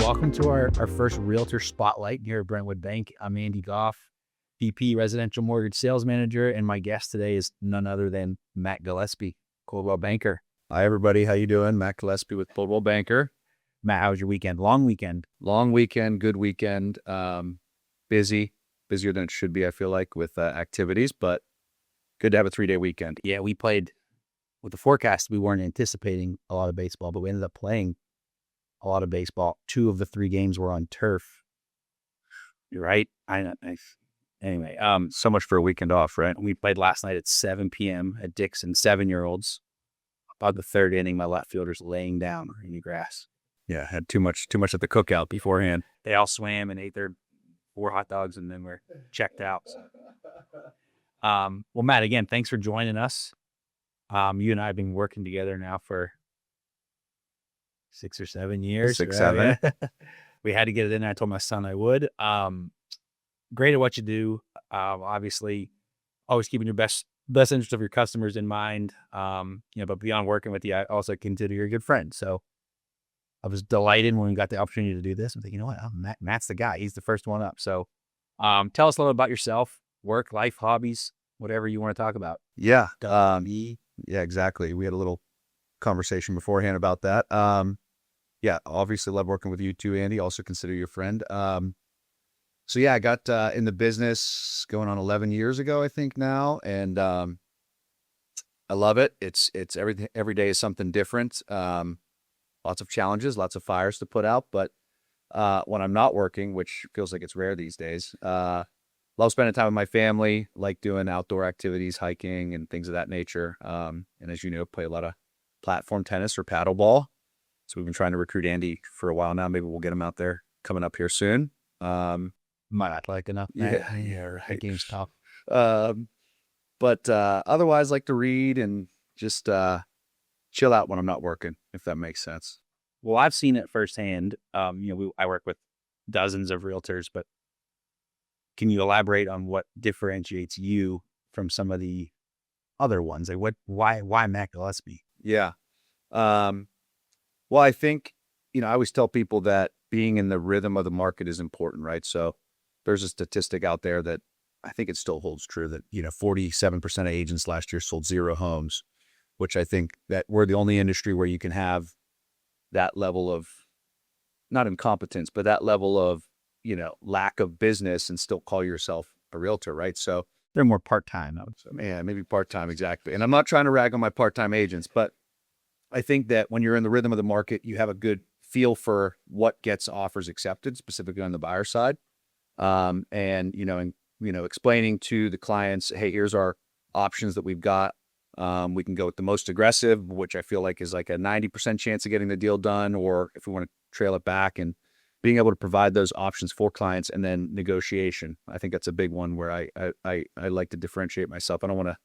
welcome to our first Realtor Spotlight here at Brentwood Bank. I'm Andy Goff, VP Residential Mortgage Sales Manager, and my guest today is none other than Matt Gillespie, Coldwell Banker. Hi, everybody. How you doing? Matt Gillespie with Coldwell Banker. Matt, how was your weekend? Long weekend. Long weekend, good weekend. Busier than it should be, I feel like, with activities, but good to have a 3-day weekend. Yeah, we played with the forecast. We weren't anticipating a lot of baseball, but we ended up playing a lot of baseball. 2 of the 3 games were on turf. You're right. Anyway, So much for a weekend off, right? we played last night at 7 p.m. at Dixon, 7-year-olds. About the 3rd inning, my left fielder's laying down in the grass. Yeah, had too much at the cookout beforehand. They all swam and ate their 4 hot dogs, and then we're checked out. Well, Matt, again, thanks for joining us. You and I have been working together now for 6 or 7 years. 6, right? 7. Yeah. We had to get it in there. I told my son I would. Great at what you do. Obviously, always keeping your best interest of your customers in mind. But beyond working with you, I also consider you a good friend. So I was delighted when we got the opportunity to do this. I'm thinking, you know what? Matt's the guy. He's the first one up. So tell us a little about yourself, work, life, hobbies, whatever you want to talk about. Yeah. Yeah, exactly. We had a little conversation beforehand about that. Yeah, obviously love working with you too, Andy. Also consider you a friend. So yeah, I got in the business going on 11 years ago, I think now. And I love it. It's everything. Every day is something different. Lots of challenges, lots of fires to put out. But when I'm not working, which feels like it's rare these days, love spending time with my family, like doing outdoor activities, hiking and things of that nature. And as you know, play a lot of platform tennis or paddleball. So we've been trying to recruit Andy for a while now. Maybe we'll get him out there coming up here soon. Might not like enough. Yeah, That game's tough. But otherwise, like to read and just chill out when I'm not working, if that makes sense. Well, I've seen it firsthand. I work with dozens of realtors, but can you elaborate on what differentiates you from some of the other ones? Like why Matt Gillespie? Yeah. Well, I think, I always tell people that being in the rhythm of the market is important, right? So there's a statistic out there that I think it still holds true that, 47% of agents last year sold 0 homes, which I think that we're the only industry where you can have that level of, not incompetence, but that level of, lack of business and still call yourself a realtor, right? So They're more part-time, I would say. yeah, maybe part-time, exactly. And I'm not trying to rag on my part-time agents, but I think that when you're in the rhythm of the market, you have a good feel for what gets offers accepted, specifically on the buyer side. Explaining to the clients, hey, here's our options that we've got. We can go with the most aggressive, which I feel like is like a 90% chance of getting the deal done, or if we want to trail it back, and being able to provide those options for clients. And then negotiation. I think that's a big one where I like to differentiate myself. I don't want to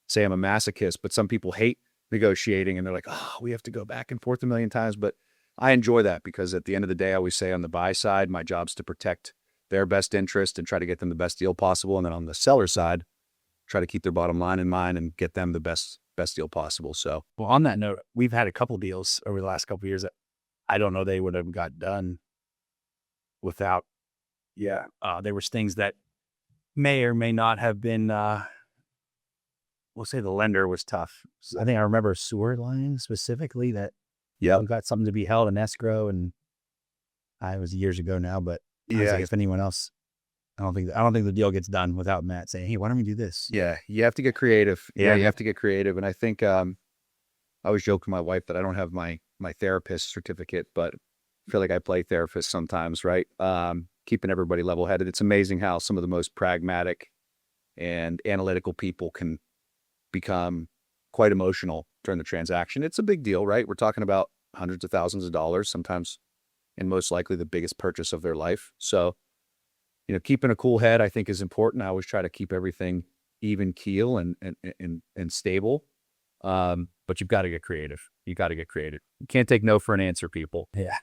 say I'm a masochist, but some people hate negotiating and they're like, oh, we have to go back and forth a million times. But I enjoy that because at the end of the day, I always say on the buy side, my job's to protect their best interest and try to get them the best deal possible. And then on the seller side, try to keep their bottom line in mind and get them the best deal possible. So, Well, on that note, we've had a couple deals over the last couple of years that I don't know they would have got done without. yeah. There was things that may or may not have been. We'll say the lender was tough. I think I remember a sewer line specifically that got something to be held in escrow, and it was years ago now. But I was like, if anyone else, I don't think the deal gets done without Matt saying, "Hey, why don't we do this?" Yeah, you have to get creative. Yeah. You have to get creative. And I think I always joke with my wife that I don't have my therapist certificate, but I feel like I play therapist sometimes, right? Keeping everybody level-headed. It's amazing how some of the most pragmatic and analytical people can become quite emotional during the transaction. It's a big deal, right? We're talking about hundreds of thousands of dollars, sometimes, and most likely the biggest purchase of their life. So, keeping a cool head, I think, is important. I always try to keep everything even keel and stable. But you've got to get creative. You can't take no for an answer, people. Yeah.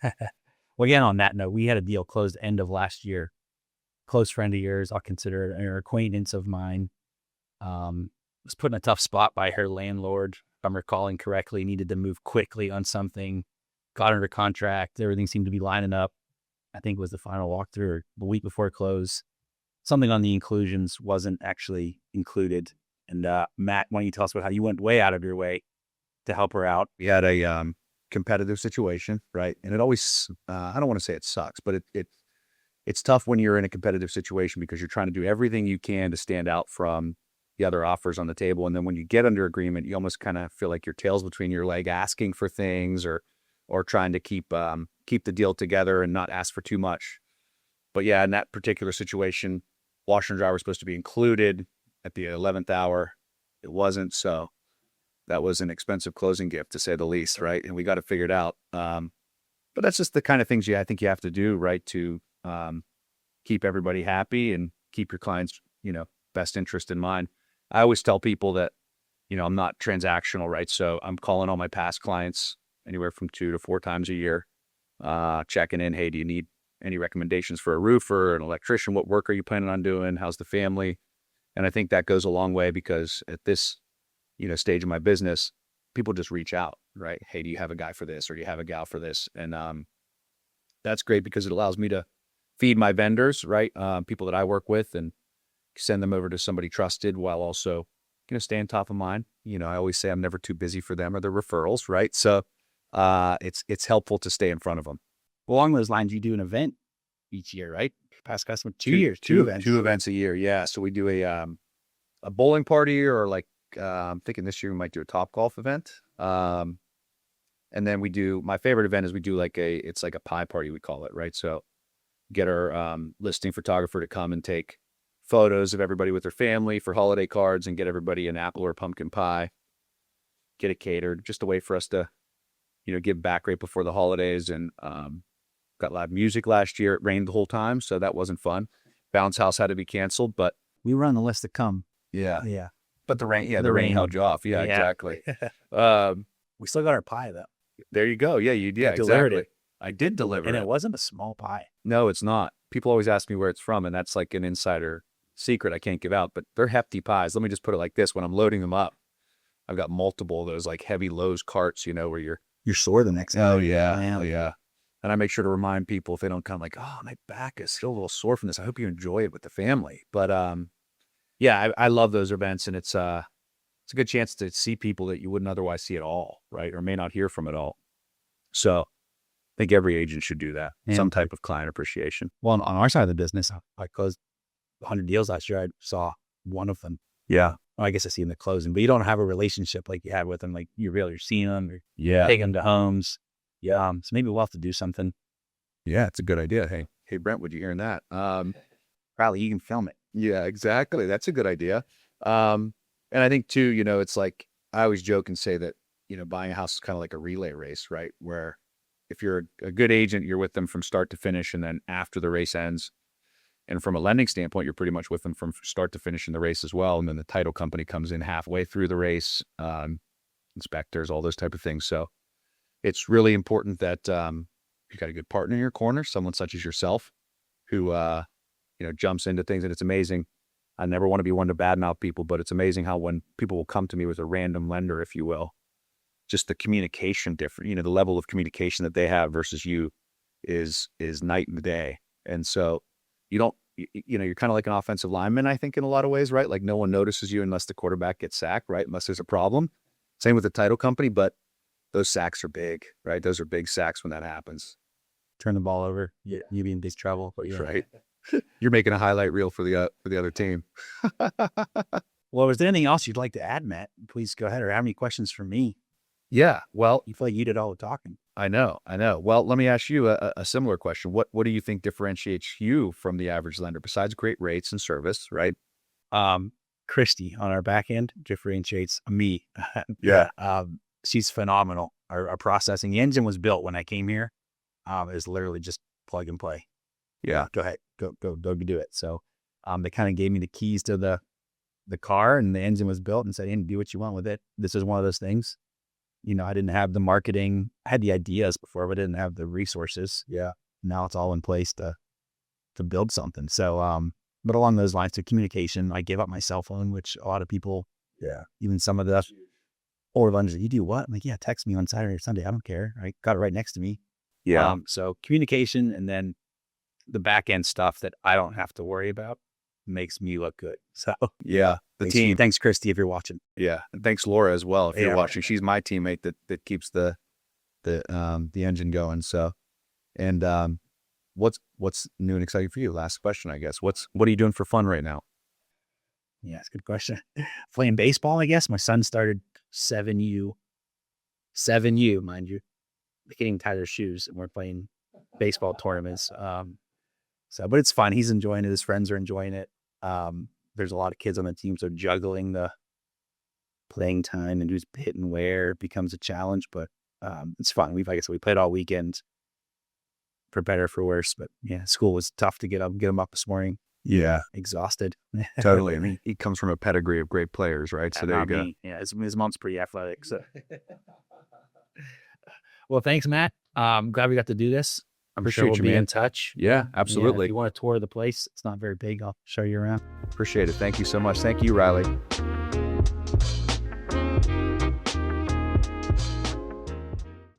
Well, again, on that note, we had a deal closed end of last year. Close friend of yours, I'll consider it an acquaintance of mine. Was put in a tough spot by her landlord, if I'm recalling correctly, needed to move quickly on something, got under contract. Everything seemed to be lining up. I think was the final walkthrough, or the week before close. Something on the inclusions wasn't actually included. And Matt, why don't you tell us about how you went way out of your way to help her out? We had a competitive situation, right? And it always, I don't want to say it sucks, but it's tough when you're in a competitive situation because you're trying to do everything you can to stand out from the other offers on the table. And then when you get under agreement, you almost kind of feel like your tail's between your leg, asking for things or trying to keep the deal together and not ask for too much. But yeah, in that particular situation, washer and dryer was supposed to be included at the 11th hour. It wasn't. So that was an expensive closing gift, to say the least, right? And we got it figured out. But that's just the kind of things I think you have to do, right, to keep everybody happy and keep your clients, best interest in mind. I always tell people that, I'm not transactional, right? So I'm calling all my past clients anywhere from 2 to 4 times a year, checking in. Hey, do you need any recommendations for a roofer, an electrician? What work are you planning on doing? How's the family? And I think that goes a long way because at this, stage of my business, people just reach out, right? Hey, do you have a guy for this, or do you have a gal for this? And that's great because it allows me to feed my vendors, right? People that I work with, and send them over to somebody trusted while also, staying top of mind. I always say I'm never too busy for them or their referrals, right? So it's helpful to stay in front of them. Well, along those lines, you do an event each year, right? Past customer, 2 years, two events. 2 events a year. Yeah. So we do a bowling party, or like, I'm thinking this year we might do a Top Golf event. And then my favorite event is we do it's like a pie party, we call it, right? So get our listing photographer to come and take photos of everybody with their family for holiday cards, and get everybody an apple or pumpkin pie, get it catered, just a way for us to, give back right before the holidays. And got live music last year. It rained the whole time, so that wasn't fun. Bounce house had to be canceled, but We were on the list to come. yeah. Yeah. But the rain The rain held you off. Yeah, Yeah. exactly. We still got our pie, though. There you go. Yeah, delivered exactly. it. I did deliver And it. it wasn't a small pie. No, it's not. People always ask me where it's from, and that's like an insider secret I can't give out, but they're hefty pies. Let me just put it like this. When I'm loading them up, I've got multiple of those like heavy Lowe's carts, where You're sore the next day. oh yeah. Man. Oh yeah. And I make sure to remind people if they don't come, like, oh, my back is still a little sore from this. I hope you enjoy it with the family. But yeah, I love those events, and it's a good chance to see people that you wouldn't otherwise see at all, right? Or may not hear from at all. So I think every agent should do that. Yeah. Some type of client appreciation. Well, on our side of the business, I closed 100 deals last year. I saw one of them. Yeah. Well, I guess I see in the closing, but you don't have a relationship like you had with them. Like you're seeing them, or Yeah. taking them to homes. Yeah. So maybe we'll have to do something. Yeah, it's a good idea. Hey, Brentwood, you hearing that? Probably you can film it. Yeah, exactly. That's a good idea. And I think too, it's like, I always joke and say that, buying a house is kind of like a relay race, right? Where if you're a good agent, you're with them from start to finish. And then after the race ends, and from a lending standpoint, you're pretty much with them from start to finish in the race as well. And then the title company comes in halfway through the race, inspectors, all those type of things. So it's really important that you got a good partner in your corner, someone such as yourself, who jumps into things. And it's amazing. I never want to be one to badmouth people, but it's amazing how when people will come to me with a random lender, if you will, just the communication different, the level of communication that they have versus you is night and day. And so you're kind of like an offensive lineman, I think, in a lot of ways, right? Like no one notices you unless the quarterback gets sacked, right? Unless there's a problem. Same with the title company, but those sacks are big, right? Those are big sacks when that happens. Turn the ball over. You be in big trouble. But Right. You're making a highlight reel for the other team. Well, is there anything else you'd like to add, Matt? Please go ahead. Or have any questions for me? Yeah. Well, You feel like you did all the talking. I know. Well, let me ask you a similar question. What do you think differentiates you from the average lender besides great rates and service, right? Christy on our back end differentiates me. Yeah. She's phenomenal. Our processing, the engine was built when I came here. It was literally just plug and play. Yeah. Go ahead, go do it. So, they kind of gave me the keys to the car, and the engine was built, and said, "Hey, do what you want with it." This is one of those things. I didn't have the marketing. I had the ideas before, but I didn't have the resources. Yeah. Now it's all in place to build something. So, but along those lines, to communication, I gave up my cell phone, which a lot of people, even some of the older lenders, you do what? I'm like, yeah, text me on Saturday or Sunday. I don't care. I got it right next to me. Yeah. So communication, and then the back end stuff that I don't have to worry about makes me look good. So Yeah. The team. Thanks, Christy, if you're watching. Yeah. And thanks, Laura, as well. If you're Yeah. watching, she's my teammate that keeps the engine going. So, and what's new and exciting for you? Last question, I guess. What are you doing for fun right now? Yeah, that's a good question. Playing baseball, I guess. My son started 7U, mind you. They can't even tie their shoes, and we're playing baseball tournaments. But it's fun. He's enjoying it. His friends are enjoying it. There's a lot of kids on the team, so juggling the playing time and who's hitting where becomes a challenge, but it's fun. Like I said, we played all weekend, for better or for worse. But yeah, school was tough to get him up this morning. Yeah, Exhausted. totally. I mean, he comes from a pedigree of great players, right? So there you go. Yeah, his mom's pretty athletic. So, well, thanks, Matt. Glad we got to do this. I'm sure we'll be in touch. Yeah, Yeah, absolutely. if you want to tour the place, it's not very big. I'll show you around. Appreciate it. Thank you so much. Thank you, Riley.